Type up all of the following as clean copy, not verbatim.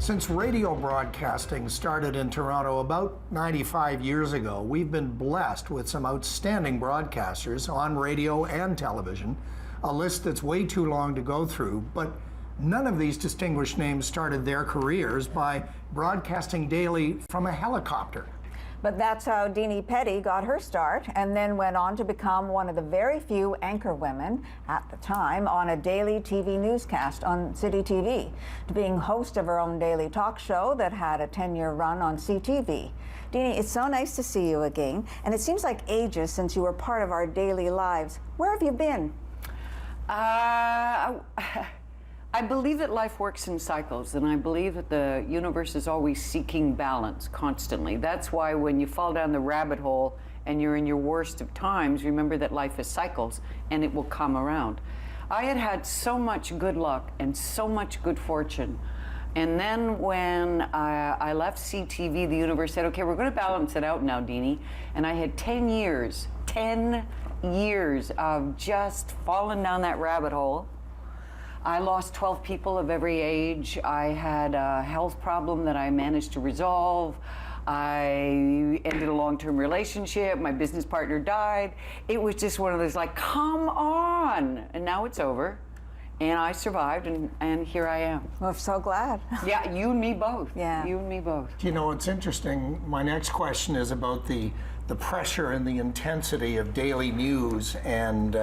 Since radio broadcasting started in Toronto about 95 years ago, we've been blessed with some outstanding broadcasters on radio and television, a list that's way too long to go through, but none of these distinguished names started their careers by broadcasting daily from a helicopter. But that's how Dini Petty got her start, and then went on to become one of the very few anchor women at the time on a daily TV newscast on City TV, to being host of her own daily talk show that had a 10-year run on CTV. Dini, it's so nice to see you again, and it seems like ages since you were part of our daily lives. Where have you been? I believe that life works in cycles, and I believe that the universe is always seeking balance constantly. That's why when you fall down the rabbit hole and you're in your worst of times, remember that life is cycles and it will come around. I had had so much good luck and so much good fortune. And then when I left CTV, the universe said, okay, we're going to balance it out now, Dini. And I had 10 years of just falling down that rabbit hole. I lost 12 people of every age. I had a health problem that I managed to resolve. I ended a long-term relationship. My business partner died. It was just one of those like, come on. And now it's over. And I survived, and here I am. Well, I'm so glad. Yeah, you and me both. Yeah. You and me both. You know, it's interesting. My next question is about the pressure and the intensity of daily news and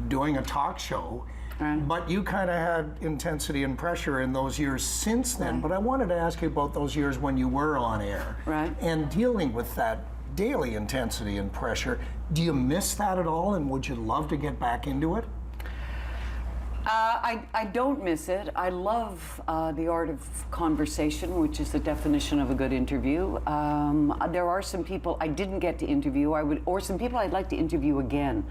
doing a talk show. Right. But you kind of had intensity and pressure in those years since then. Right. But I wanted to ask you about those years when you were on air. Right. And dealing with that daily intensity and pressure. Do you miss that at all, and would you love to get back into it? I don't miss it. I love the art of conversation, which is the definition of a good interview. There are some people I didn't get to interview, or some people I'd like to interview again.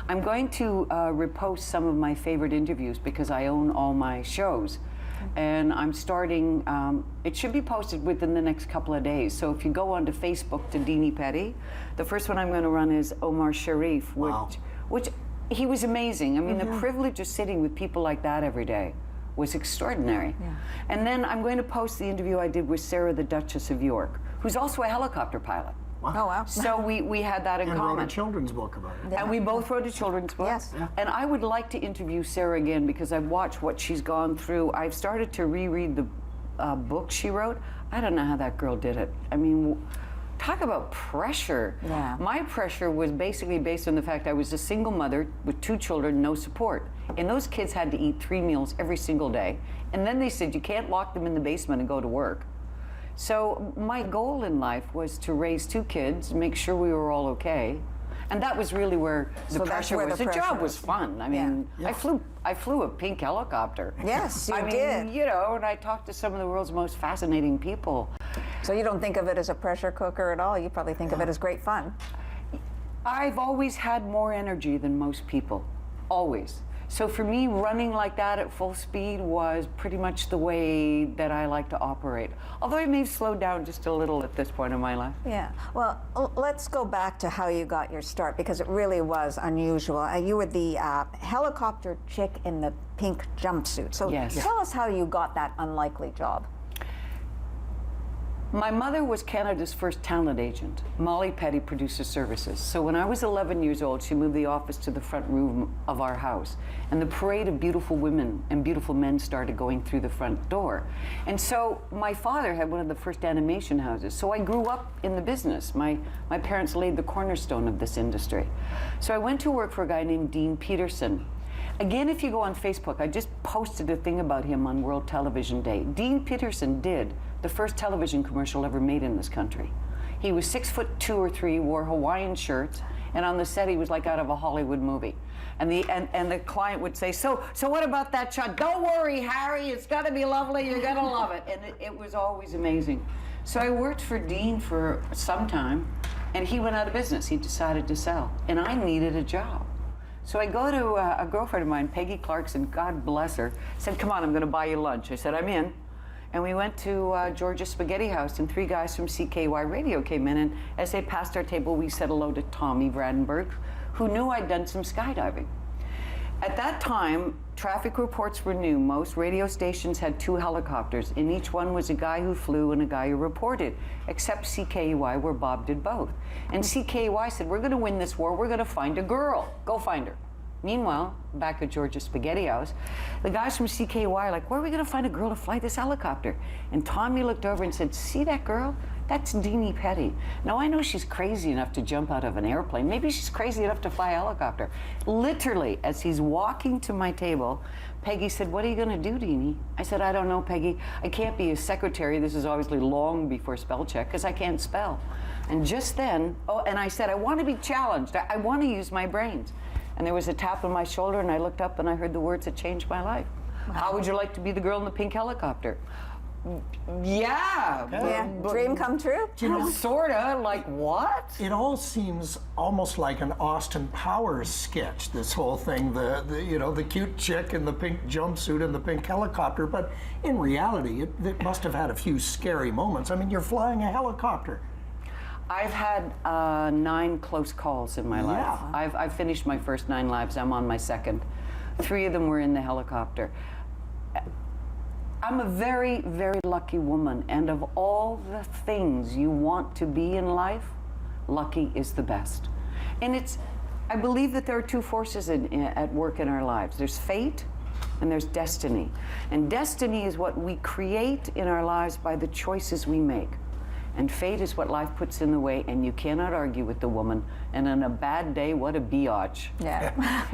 I'm going to repost some of my favorite interviews because I own all my shows. And I'm starting, it should be posted within the next couple of days. So if you go onto Facebook to Dini Petty, the first one I'm going to run is Omar Sharif, which he was amazing. I mean, the privilege of sitting with people like that every day was extraordinary. Yeah. And then I'm going to post the interview I did with Sarah, the Duchess of York, who's also a helicopter pilot. Wow. Oh, wow. So we had that in common. And wrote a children's book about it. Yeah. And we both wrote a children's book. Yes. Yeah. And I would like to interview Sarah again because I've watched what she's gone through. I've started to reread the book she wrote. I don't know how that girl did it. I mean, talk about pressure. Yeah. My pressure was basically based on the fact I was a single mother with 2 children, no support. And those kids had to eat 3 meals every single day. And then they said, you can't lock them in the basement and go to work. So my goal in life was to raise 2 kids, make sure we were all okay. And that was really where the pressure was. The job was fun. I mean, I flew a pink helicopter. Yes, you did. I mean, you know, and I talked to some of the world's most fascinating people. So you don't think of it as a pressure cooker at all? You probably think of it as great fun. I've always had more energy than most people, always. So for me, running like that at full speed was pretty much the way that I like to operate. Although I may have slowed down just a little at this point in my life. Yeah. Well, let's go back to how you got your start, because it really was unusual. You were the helicopter chick in the pink jumpsuit. So tell us how you got that unlikely job. My mother was Canada's first talent agent, Molly Petty Producer Services. So when I was 11 years old, she moved the office to the front room of our house. And the parade of beautiful women and beautiful men started going through the front door. And so my father had one of the first animation houses. So I grew up in the business. My parents laid the cornerstone of this industry. So I went to work for a guy named Dean Peterson. Again, if you go on Facebook, I just posted a thing about him on World Television Day. Dean Peterson did the first television commercial ever made in this country. He was 6'2" or 3", wore Hawaiian shirts, and on the set he was like out of a Hollywood movie. And the client would say, so what about that shot? Don't worry, Harry, it's gonna be lovely, you're gonna love it. And it was always amazing. So I worked for Dean for some time, and he went out of business. He decided to sell, and I needed a job. So I go to a girlfriend of mine, Peggy Clarkson, God bless her, said, come on, I'm gonna buy you lunch. I said, I'm in. And we went to George's Spaghetti House, and 3 guys from CKY Radio came in, and as they passed our table, we said hello to Tommy Brandenburg, who knew I'd done some skydiving. At that time, traffic reports were new. Most radio stations had 2 helicopters, and each one was a guy who flew and a guy who reported, except CKUY, where Bob did both. And CKUY said, we're going to win this war, we're going to find a girl. Go find her. Meanwhile, back at George's Spaghetti House, the guys from CKY are like, where are we going to find a girl to fly this helicopter? And Tommy looked over and said, see that girl? That's Dini Petty. Now, I know she's crazy enough to jump out of an airplane. Maybe she's crazy enough to fly a helicopter. Literally, as he's walking to my table, Peggy said, what are you going to do, Dini? I said, I don't know, Peggy. I can't be a secretary. This is obviously long before spell check, because I can't spell. And just then, and I said, I want to be challenged. I want to use my brains. And there was a tap on my shoulder, and I looked up and I heard the words that changed my life. Wow. How would you like to be the girl in the pink helicopter? Yeah. Okay. Yeah. Dream come true? Do you know, sorta, like what? it all seems almost like an Austin Powers sketch, this whole thing, the cute chick in the pink jumpsuit and the pink helicopter, but in reality, it must have had a few scary moments. I mean, you're flying a helicopter. I've had 9 close calls in my life. Yeah. I've finished my first 9 lives. I'm on my second. 3 of them were in the helicopter. I'm a very, very lucky woman, and of all the things you want to be in life, lucky is the best. And I believe that there are 2 forces at work in our lives. There's fate and there's destiny. And destiny is what we create in our lives by the choices we make. And fate is what life puts in the way, and you cannot argue with the woman. And on a bad day, what a biatch. Yeah.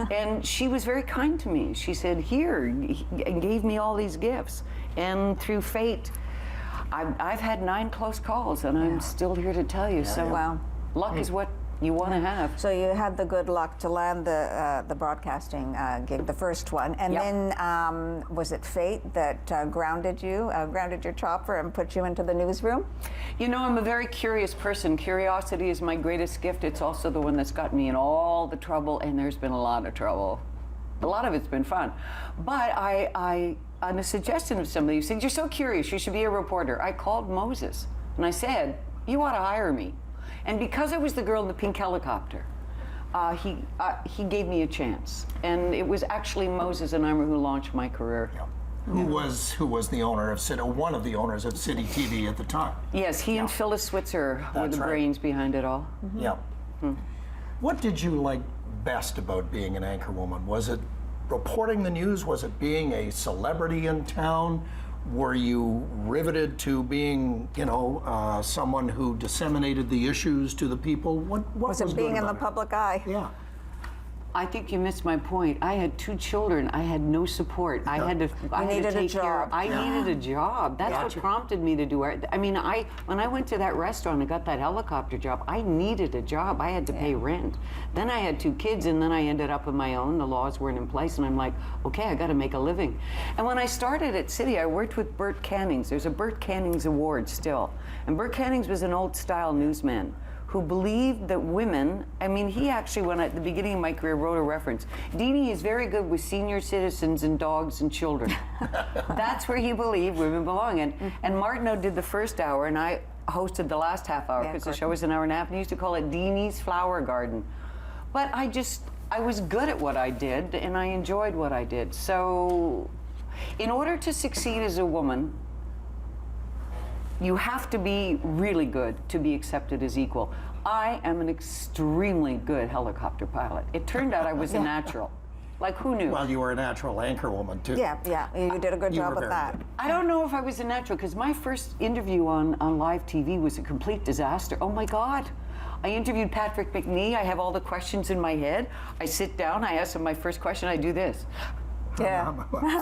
And she was very kind to me. She said, here, and gave me all these gifts. And through fate, I've had 9 close calls, and I'm still here to tell you. So Wow. luck is what you want to have. So you had the good luck to land the broadcasting gig, the first one, and then was it fate that grounded your chopper and put you into the newsroom? You know, I'm a very curious person. Curiosity is my greatest gift. It's also the one that's gotten me in all the trouble, and there's been a lot of trouble. A lot of it's been fun. But I on a suggestion of somebody who said, you're so curious, you should be a reporter. I called Moses, and I said, you ought to hire me. And because I was the girl in the pink helicopter, he gave me a chance. And it was actually Moses and Eimer who launched my career. Yeah. Who was the owner of one of the owners of City TV at the time? Yes, he and Phyllis Switzer were That's the right. brains behind it all. Mm-hmm. Yeah. What did you like best about being an anchor woman? Was it reporting the news? Was it being a celebrity in town? Were you riveted to being, someone who disseminated the issues to the people? What was it being good in the about it? public eye? Yeah. I think you missed my point. I had 2 children. I had no support. I had to needed a take care. job. I needed a job. That's what prompted me to do it. I mean, when I went to that restaurant and got that helicopter job, I needed a job. I had to pay rent. Then I had 2 kids, and then I ended up on my own. The laws weren't in place, and I'm like, okay, I got to make a living. And when I started at City, I worked with Bert Cannings. There's a Bert Cannings Award still, and Bert Cannings was an old-style newsman who believed that women, he actually, at the beginning of my career, wrote a reference. Dini is very good with senior citizens and dogs and children. That's where he believed women belong. And Martineau did the first hour, and I hosted the last half hour, because the show was an hour and a half, and he used to call it Dini's Flower Garden. But I was good at what I did, and I enjoyed what I did. So, in order to succeed as a woman, you have to be really good to be accepted as equal. I am an extremely good helicopter pilot. It turned out I was a natural. Like, who knew? Well, you were a natural anchor woman, too. Yeah, you did a good You job were with very that. good. I don't know if I was a natural, because my first interview on live TV was a complete disaster. Oh my God. I interviewed Patrick McNee. I have all the questions in my head. I sit down, I ask him my first question, I do this. Yeah.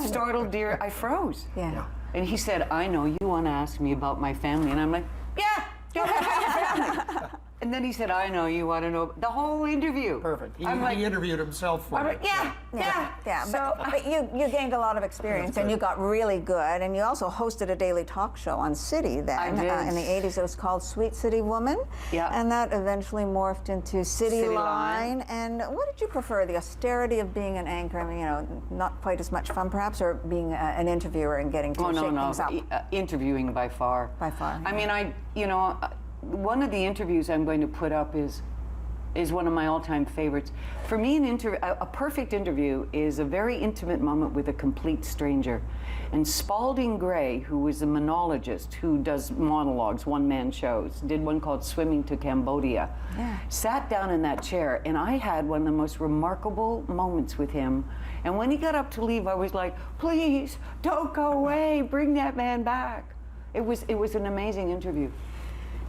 Startled deer, I froze. Yeah. And he said, I know you want to ask me about my family. And I'm like, yeah, go ahead about your family. And then he said, I know you want to know the whole interview. Perfect. He I'm like, interviewed himself for I'm you. like, yeah. So, but you gained a lot of experience, and you got really good, and you also hosted a daily talk show on City then. I did. In the 80s, it was called Sweet City Woman. Yeah. And that eventually morphed into Cityline. Cityline. And what did you prefer, the austerity of being an anchor, not quite as much fun perhaps, or being an interviewer and getting to shake things up? Interviewing by far. By far. I mean, one of the interviews I'm going to put up is is one of my all-time favorites. For me, a perfect interview is a very intimate moment with a complete stranger. And Spalding Gray, who was a monologist who does monologues, one-man shows, did one called Swimming to Cambodia, sat down in that chair, and I had one of the most remarkable moments with him. And when he got up to leave, I was like, please, don't go away, bring that man back. It was an amazing interview.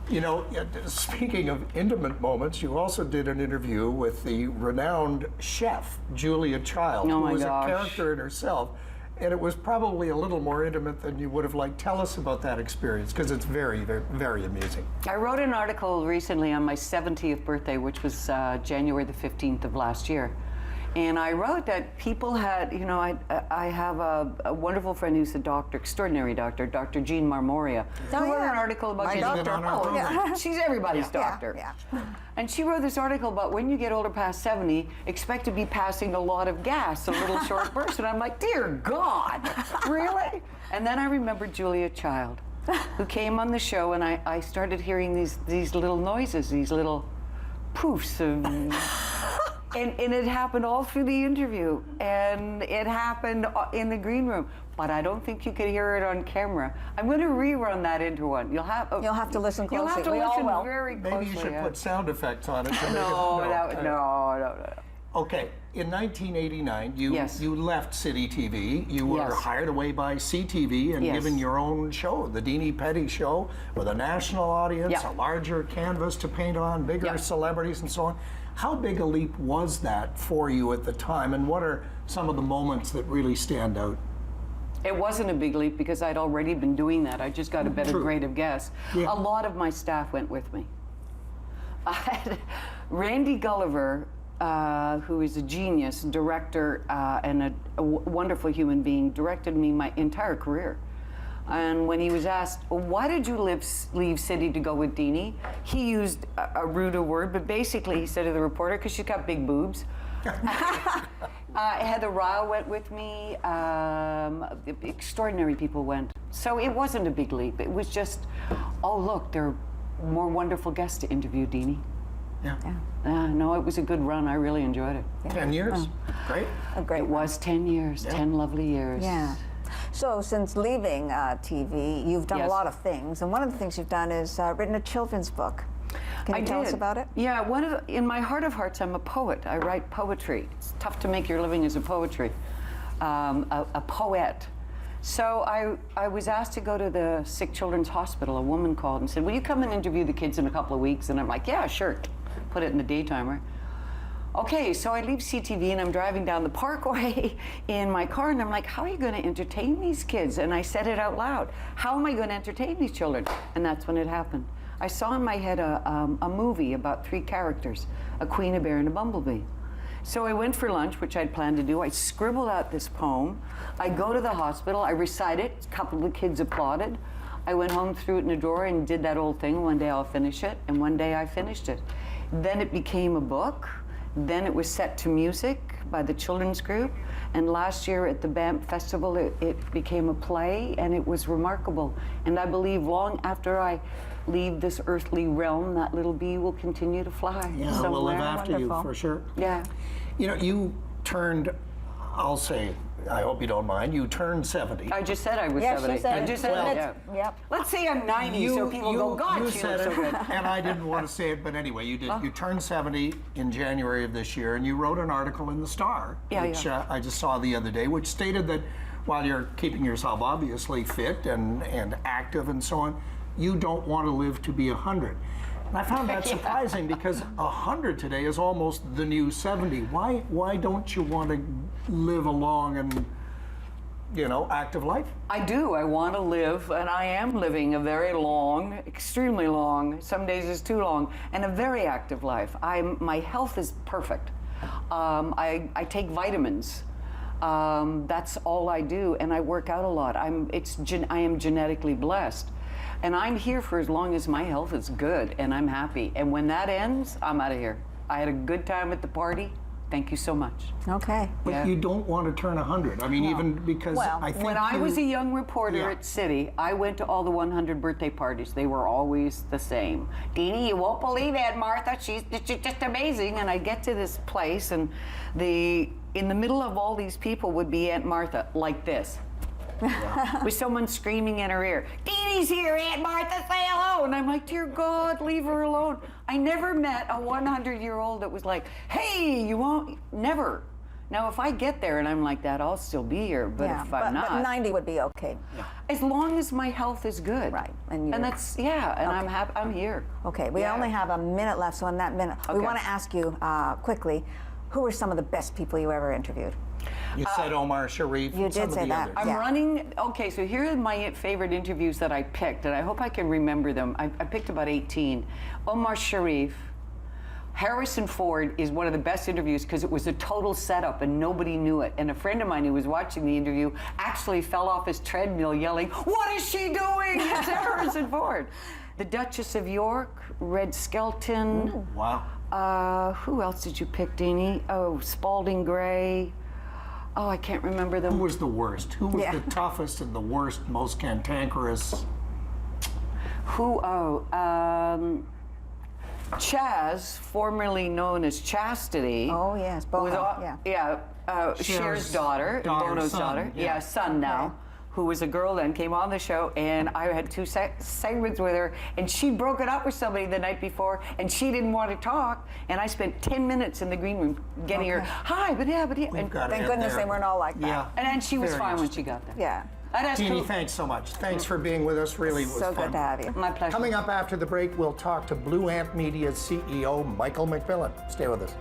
You know, speaking of intimate moments, you also did an interview with the renowned chef, Julia Child, Oh who my was gosh. a character in herself. And it was probably a little more intimate than you would have liked. Tell us about that experience, because it's very, very, very amusing. I wrote an article recently on my 70th birthday, which was January the 15th of last year. And I wrote that people had, you know, I have a wonderful friend who's a doctor, extraordinary doctor, Dr. Jean Marmoria, who wrote an article about She's been on our program. she's everybody's doctor. Yeah. And she wrote this article about when you get older past 70, expect to be passing a lot of gas, a little short burst. And I'm like, dear God, really? And then I remembered Julia Child, who came on the show, and I started hearing these little noises, these little poofs of... And it happened all through the interview, and it happened in the green room. But I don't think you could hear it on camera. I'm going to rerun that into one. You'll have to listen closely. You'll have to We all listen will. very closely. Maybe you should put sound effects on it. No. Okay, in 1989, Yes. you left City TV. You were Yes. hired away by CTV and Yes. given your own show, the Dini Petty Show, with a national audience, Yeah. a larger canvas to paint on, bigger Yeah. celebrities and so on. How big a leap was that for you at the time, and what are some of the moments that really stand out? It wasn't a big leap because I'd already been doing that. I just got a better True. grade of guess. Yeah. A lot of my staff went with me. I had Randy Gulliver, who is a genius, director, and a wonderful human being, directed me my entire career. And when he was asked, well, why did you leave City to go with Dini? He used a ruder word, but basically he said to the reporter, because she's got big boobs. Heather Ryle went with me. Extraordinary people went. So it wasn't a big leap. It was just, oh, look, there are more wonderful guests to interview, Dini. Yeah. No, it was a good run. I really enjoyed it. 10 years? Great. A great It was 10 years, 10 lovely years. Yeah. So since leaving TV, you've done a Yes. lot of things, and one of the things you've done is written a children's book. Can you tell us about it? Yeah, in my heart of hearts, I'm a poet. I write poetry. It's tough to make your living as a poet. So I was asked to go to the Sick Children's Hospital. A woman called and said, will you come and interview the kids in a couple of weeks? And I'm like, yeah, sure. Put it in the daytimer. Okay, so I leave CTV and I'm driving down the parkway in my car and I'm like, how are you going to entertain these kids? And I said it out loud. How am I going to entertain these children? And that's when it happened. I saw in my head a movie about 3 characters, a queen, a bear, and a bumblebee. So I went for lunch, which I'd planned to do. I scribbled out this poem. I go to the hospital, I recite it. A couple of the kids applauded. I went home, threw it in a drawer, and did that old thing. One day I'll finish it, and one day I finished it. Then it became a book. Then it was set to music by the children's group. And last year at the Banff Festival, it became a play, and it was remarkable. And I believe long after I leave this earthly realm, that little bee will continue to fly. Yeah, somewhere. we'll live after Wonderful. you, for sure. Yeah. You know, you turned, I'll say, I hope you don't mind, you turned 70. I just said I was Yeah, 70. she said I it. just said Well, that. yep. Let's say I'm 90 so people go, God, you she said looks so it, good. and I didn't want to say it, but anyway, you did. You turned 70 in January of this year, and you wrote an article in the Star, which I just saw the other day, which stated that while you're keeping yourself obviously fit and active and so on, you don't want to live to be 100. And I found that surprising because 100 today is almost the new 70. Why don't you want to live a long and, you know, active life? I do. I want to live, and I am living a very long, extremely long, some days it's too long, and a very active life. My health is perfect. I take vitamins. That's all I do, and I work out a lot. I am genetically blessed. And I'm here for as long as my health is good, and I'm happy. And when that ends, I'm out of here. I had a good time at the party. Thank you so much. Okay. But Yeah. you don't want to turn 100. I mean, even because Well, I think When I was a young reporter Yeah. at City, I went to all the 100 birthday parties. They were always the same. Dini, you won't believe Aunt Martha. She's just amazing. And I get to this place, and in the middle of all these people would be Aunt Martha, like this. With someone screaming in her ear, Dini's here, Aunt Martha, say hello. And I'm like, dear God, leave her alone. I never met a 100-year-old that was like, hey, you won't, never. Now, if I get there and I'm like that, I'll still be here. But if I'm not, but 90 would be okay. as long as my health is good. Right. And that's, and I'm happy, I'm here. Okay, we only have a minute left, so in that minute, we Okay. want to ask you quickly, who were some of the best people you ever interviewed? you said Omar Sharif. You and some did of say the that. others. I'm Yeah. running, okay, so here are my favorite interviews that I picked, and I hope I can remember them. I picked about 18. Omar Sharif. Harrison Ford is one of the best interviews because it was a total setup and nobody knew it. And a friend of mine who was watching the interview actually fell off his treadmill yelling, "What is she doing?" It's Harrison Ford. The Duchess of York, Red Skelton. Wow. Who else did you pick, Dini? Oh, Spalding Gray. Oh, I can't remember them. Who was the worst? Who was Yeah. the toughest and the worst, most cantankerous? Chaz, formerly known as Chastity. Oh, yes, was Bono, Cher's daughter, daughter, Bono's son, daughter. yeah. Yeah, son now. Okay. Who was a girl then, came on the show, and I had two segments with her, and she broke it up with somebody the night before, and she didn't want to talk, and I spent 10 minutes in the green room getting her, hi, but yeah. We've And, got to Thank end goodness there. they weren't all like that. Yeah. and then she was Very fine when interesting. she got there. Yeah. And that's Dini, cool. thanks so much. Thanks for being with us. Really was So fun. good to have you. My pleasure. Coming up after the break, we'll talk to Blue Ant Media's CEO, Michael McMillan. Stay with us.